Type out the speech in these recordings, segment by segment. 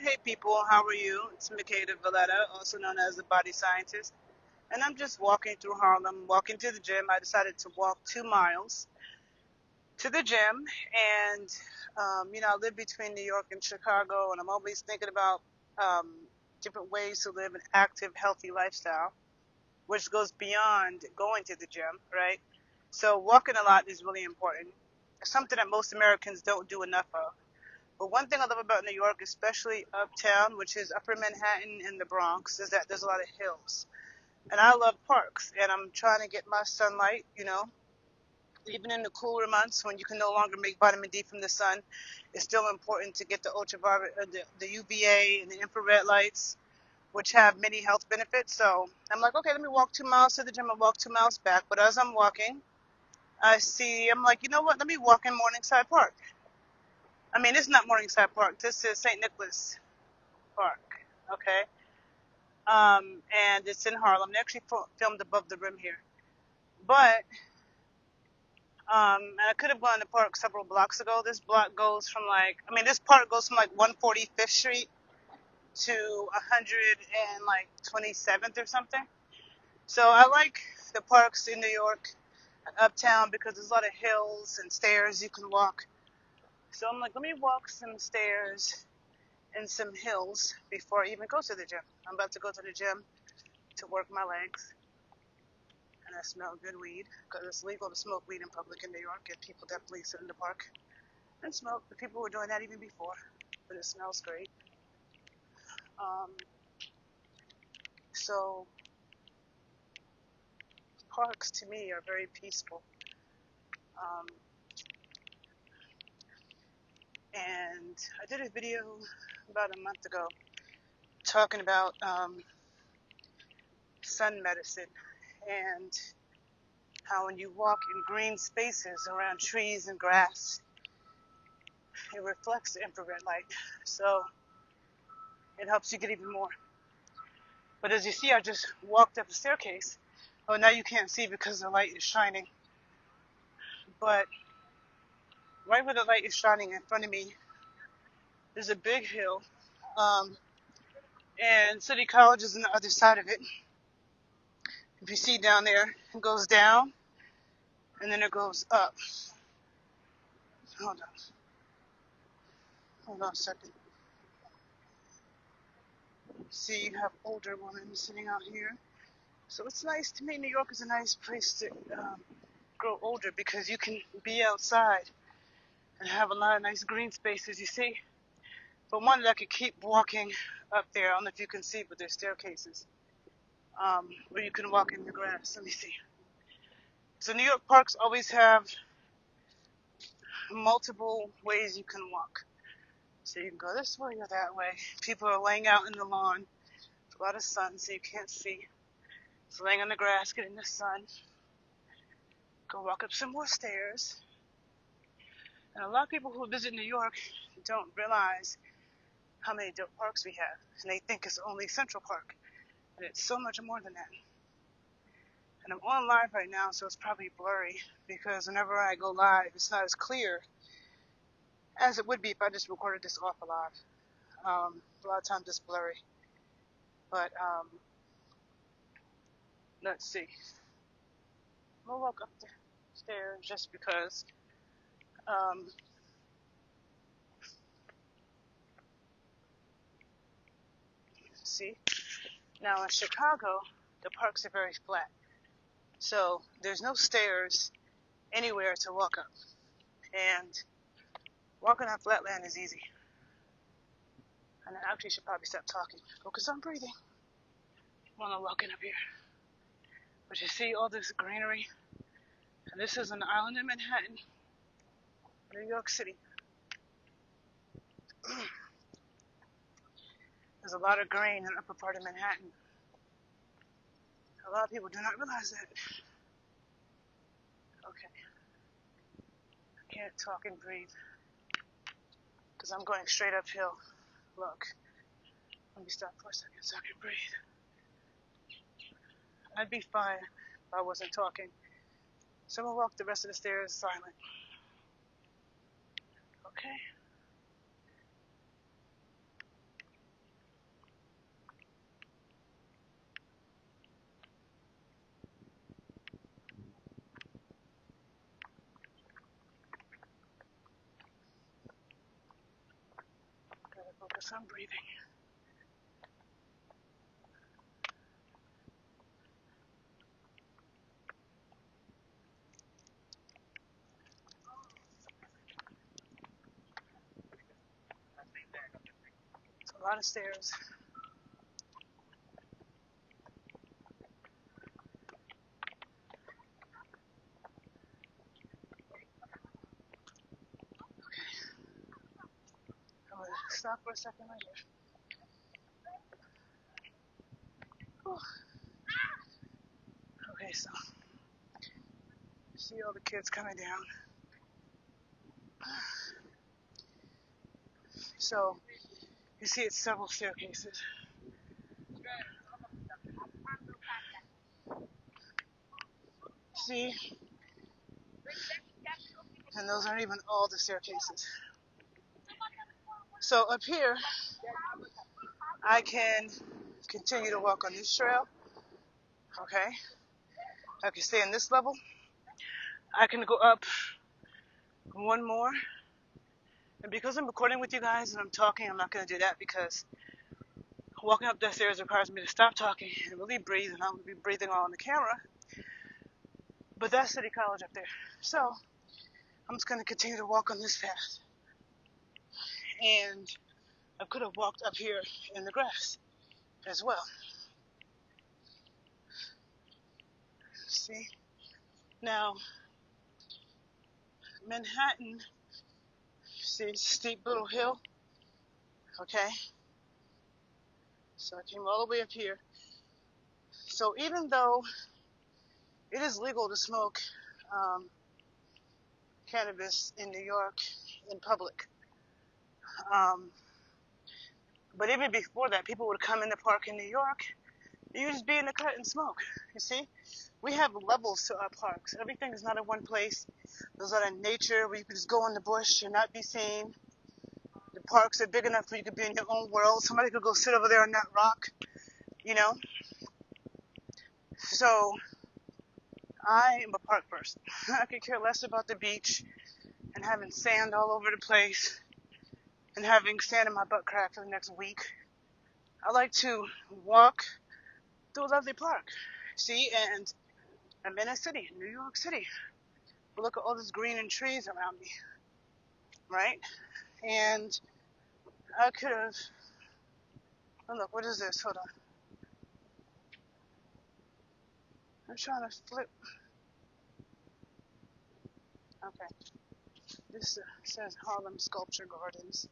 Hey people, how are you? It's Makeda Valletta, also known as the Body Scientist, and I'm just walking through Harlem, walking to the gym. I decided to walk 2 miles to the gym, and I live between New York and Chicago, and I'm always thinking about um, different ways to live an active, healthy lifestyle, which goes beyond going to the gym, right? So walking a lot is really important. It's something that most Americans don't do enough of. But one thing I love about New York, especially uptown, which is Upper Manhattan and the Bronx, is that there's a lot of hills. And I love parks, and I'm trying to get my sunlight, even in the cooler months when you can no longer make vitamin D from the sun, it's still important to get the ultraviolet, the UVA and the infrared lights, which have many health benefits. So I'm like, okay, let me walk 2 miles to the gym and walk 2 miles back. But as I'm walking, I'm like, you know what? Let me walk in Morningside Park. I mean, it's not Morningside Park. This is St. Nicholas Park. Okay. And it's in Harlem. They actually filmed above the rim here. But, and I could have gone to the park several blocks ago. This block goes from this park goes from like 145th Street to 127th or something. So I like the parks in New York and uptown because there's a lot of hills and stairs you can walk. So I'm like, let me walk some stairs and some hills before I even go to the gym. I'm about to go to the gym to work my legs, and I smell good weed because it's legal to smoke weed in public in New York, and people definitely sit in the park and smoke. The people were doing that even before, but it smells great. Um, so parks to me are very peaceful, um, and I did a video about a month ago talking about sun medicine and how when you walk in green spaces around trees and grass, it reflects the infrared light, so it helps you get even more. But as you see, I just walked up the staircase. Oh, now you can't see because the light is shining. But right where the light is shining in front of me, there's a big hill. Um, and City College is on the other side of it. If you see down there, it goes down and then it goes up. Hold on. Hold on a second. See, you have older women sitting out here. So it's nice to me. New York is a nice place to grow older because you can be outside and have a lot of nice green spaces, you see. But one that I could keep walking up there. I don't know if you can see, but there's staircases where you can walk in the grass. Let me see. So New York parks always have multiple ways you can walk. So you can go this way or that way. People are laying out in the lawn. There's a lot of sun, so you can't see. So laying on the grass, getting the sun. Go walk up some more stairs. And a lot of people who visit New York don't realize how many dope parks we have. And they think it's only Central Park. And it's so much more than that. And I'm on live right now, so it's probably blurry because whenever I go live, it's not as clear as it would be if I just recorded this off a live. A lot of times it's blurry. But let's see. We'll walk up the stairs just because. See? Now in Chicago, the parks are very flat. So there's no stairs anywhere to walk up. And walking on flat land is easy. And I actually should probably stop talking. Focus on breathing while I'm walking up here. But you see all this greenery? And this is an island in Manhattan, New York City. There's a lot of green in the upper part of Manhattan. A lot of people do not realize that. Okay. I can't talk and breathe because I'm going straight uphill. Look. Let me stop for a second so I can breathe. I'd be fine if I wasn't talking. So I'm going to walk the rest of the stairs silent. Okay? Yes, I'm breathing. It's a lot of stairs. I'm gonna stop for a second right here. Whew. Okay, so see all the kids coming down. So you see it's several staircases. See? And those aren't even all the staircases. So up here, I can continue to walk on this trail. Okay? I can stay on this level. I can go up one more. And because I'm recording with you guys and I'm talking, I'm not going to do that because walking up the stairs requires me to stop talking and really breathe, and I'm going to be breathing all on the camera. But that's City College up there. So I'm just going to continue to walk on this path. And I could have walked up here in the grass as well. See? Now, Manhattan, see, it's a steep little hill. Okay? So I came all the way up here. So even though it is legal to smoke cannabis in New York in public, but even before that, people would come in the park in New York. You just be in the cut and smoke. You see? We have levels to our parks. Everything is not in one place. There's a lot of nature where you can just go in the bush and not be seen. The parks are big enough where you could be in your own world. Somebody could go sit over there on that rock, you know? So, I am a park person. I could care less about the beach and having sand all over the place and having sand in my butt crack for the next week. I like to walk through a lovely park. See, and I'm in a city, New York City. But look at all this green and trees around me, right? And I could have, oh look, what is this? Hold on. I'm trying to flip. Okay. This says Harlem Sculpture Gardens.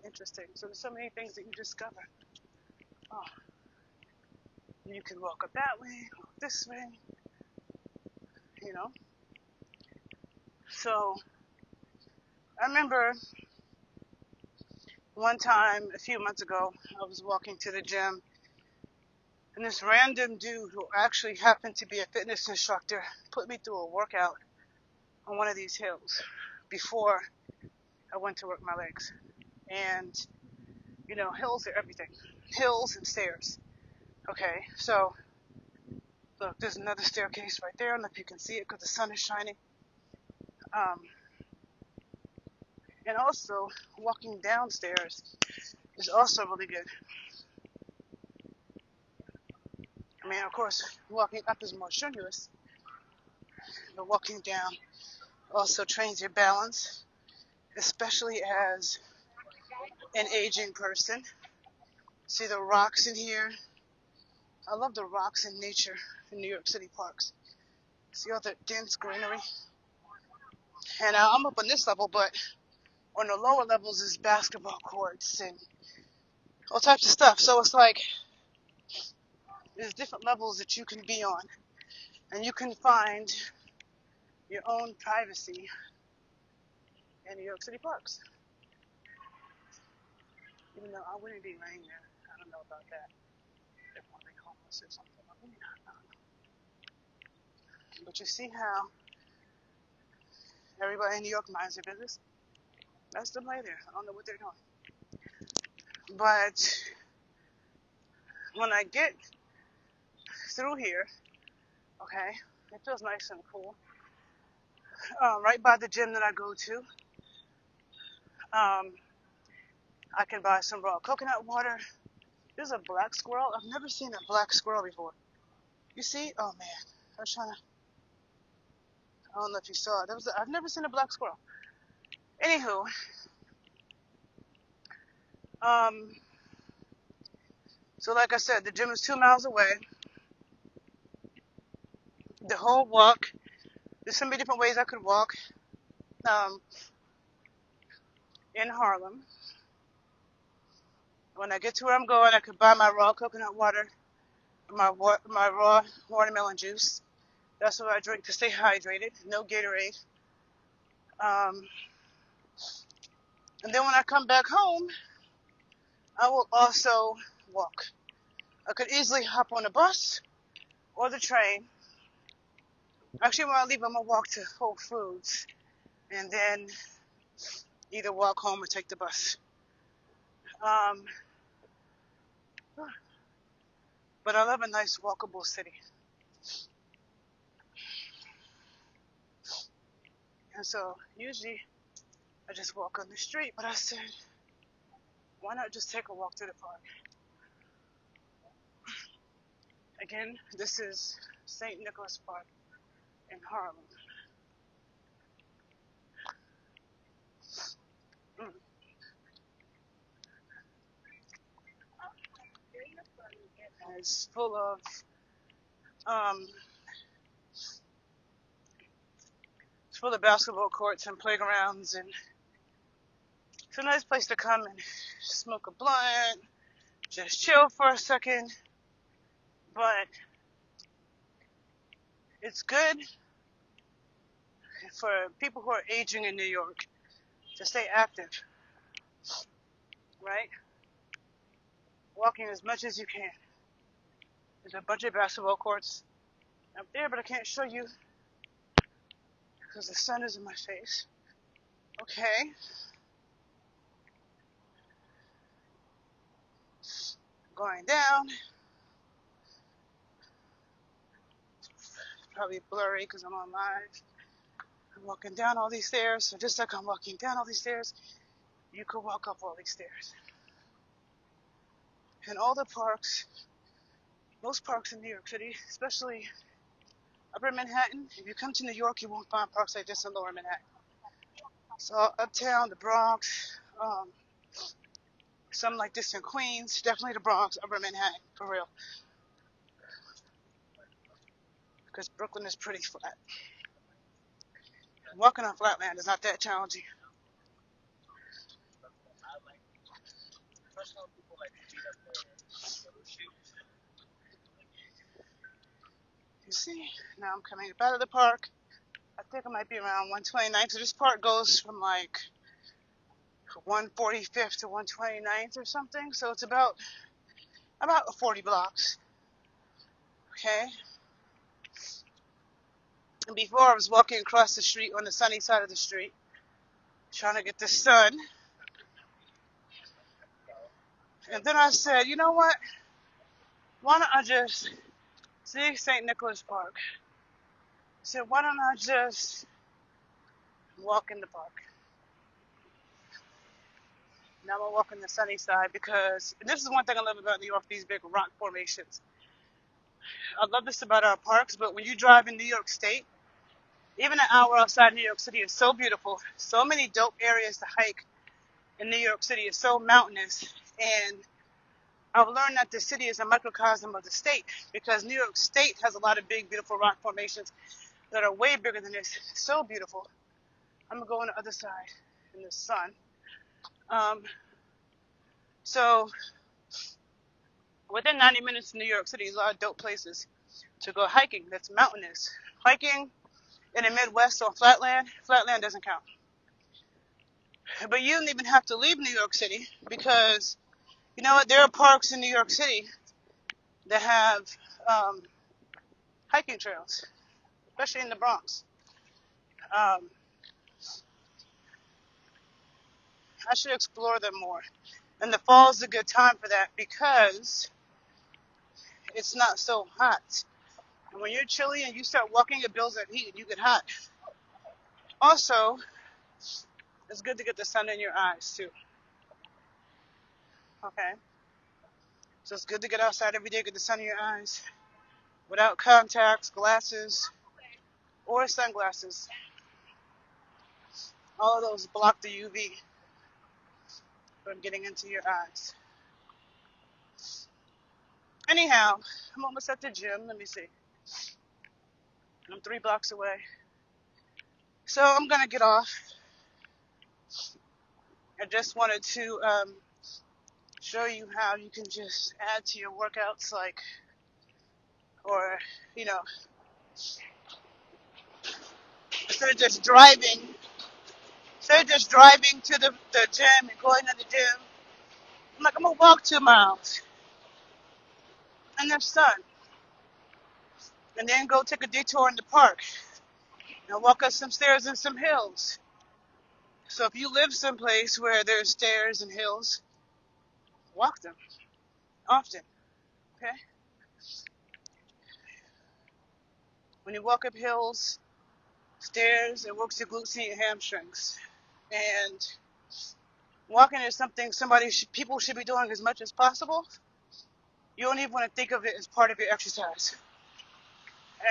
Interesting. So there's so many things that you discover. Oh, you can walk up that way, walk this way, you know. So I remember one time a few months ago, I was walking to the gym, and this random dude who actually happened to be a fitness instructor put me through a workout on one of these hills before I went to work my legs. And, you know, hills are everything. Hills and stairs. Okay, so look, there's another staircase right there. I don't know if you can see it because the sun is shining. And also, walking downstairs is also really good. I mean, of course, walking up is more strenuous, but walking down also trains your balance, especially as an aging person. See the rocks in here? I love the rocks in nature in New York City parks. See all the dense greenery? And I'm up on this level, but on the lower levels is basketball courts and all types of stuff. So it's like there's different levels that you can be on, and you can find your own privacy in New York City parks. Even though I wouldn't be laying there. I don't know about that. If I'm like homeless or something. I don't know. But you see how everybody in New York minds their business? That's them right there. I don't know what they're doing. But when I get through here, okay, it feels nice and cool. Right by the gym that I go to, Um, I can buy some raw coconut water. There's a black squirrel. I've never seen a black squirrel before. You see? Oh man, I was trying to. I don't know if you saw it. I've never seen a black squirrel. Anywho, um, so like I said, the gym is 2 miles away. The whole walk. There's so many different ways I could walk. Um, in Harlem. When I get to where I'm going, I could buy my raw coconut water, my raw watermelon juice. That's what I drink to stay hydrated. No Gatorade. Um, and then when I come back home, I will also walk. I could easily hop on a bus or the train. Actually, when I leave, I'm gonna walk to Whole Foods and then either walk home or take the bus. Um, but I love a nice walkable city. And so usually I just walk on the street, but I said, why not just take a walk through the park? Again, this is St. Nicholas Park in Harlem. Mm. And um, it's full of basketball courts and playgrounds, and it's a nice place to come and smoke a blunt, just chill for a second. But it's good for people who are aging in New York to stay active, right? Walking as much as you can. There's a bunch of basketball courts up there, but I can't show you because the sun is in my face. Okay. Going down. Probably blurry because I'm on live. I'm walking down all these stairs. So just like I'm walking down all these stairs, you could walk up all these stairs. And all the parks, most parks in New York City, especially Upper Manhattan, if you come to New York, you won't find parks like this in Lower Manhattan. So Uptown, the Bronx, some like this in Queens, definitely the Bronx, Upper Manhattan, for real. Because Brooklyn is pretty flat. Walking on flat land is not that challenging. You see, now I'm coming up out of the park. I think I might be around 129th. So this park goes from like 145th to 129th or something. So it's about 40 blocks. Okay. And before I was walking across the street on the sunny side of the street, trying to get the sun. And then I said, you know what? Why don't I just see St. Nicholas Park? I said, why don't I just walk in the park? Now I'm gonna walk on the sunny side because this is one thing I love about New York, these big rock formations. I love this about our parks, but when you drive in New York State, even an hour outside New York City is so beautiful. So many dope areas to hike in New York City. It's so mountainous. And I've learned that the city is a microcosm of the state because New York State has a lot of big, beautiful rock formations that are way bigger than this. So beautiful. I'm going to go on the other side in the sun. So within 90 minutes of New York City, there's a lot of dope places to go hiking that's mountainous. Hiking in the Midwest on flatland doesn't count. But you don't even have to leave New York City because, you know what, there are parks in New York City that have hiking trails, especially in the Bronx. Um, I should explore them more. And the fall is a good time for that because it's not so hot. And when you're chilly and you start walking, it builds that heat and you get hot. Also, It's good to get the sun in your eyes too. Okay? So it's good to get outside every day, get the sun in your eyes without contacts, glasses, or sunglasses. All of those block the UV from getting into your eyes. Anyhow, I'm almost at the gym. Let me see. I'm 3 blocks away. So I'm going to get off. I just wanted to show you how you can just add to your workouts, like, or, you know, instead of just driving, to the gym and going to the gym, I'm like, I'm going to walk 2 miles in the sun and then go take a detour in the park and walk up some stairs and some hills. So if you live someplace where there's stairs and hills, walk them often, okay? When you walk up hills, stairs, it works your glutes and your hamstrings. And walking is something people should be doing as much as possible. You don't even want to think of it as part of your exercise.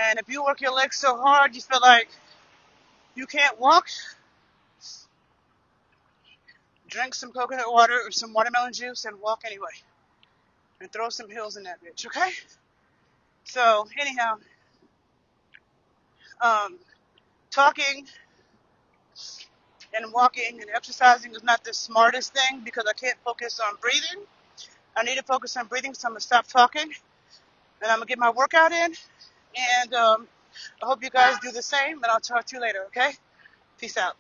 And if you work your legs so hard, you feel like you can't walk, drink some coconut water or some watermelon juice and walk anyway. And throw some hills in that bitch, okay? So, anyhow, um, talking and walking and exercising is not the smartest thing because I can't focus on breathing. I need to focus on breathing, so I'm going to stop talking and I'm going to get my workout in. And I hope you guys do the same, and I'll talk to you later, okay? Peace out.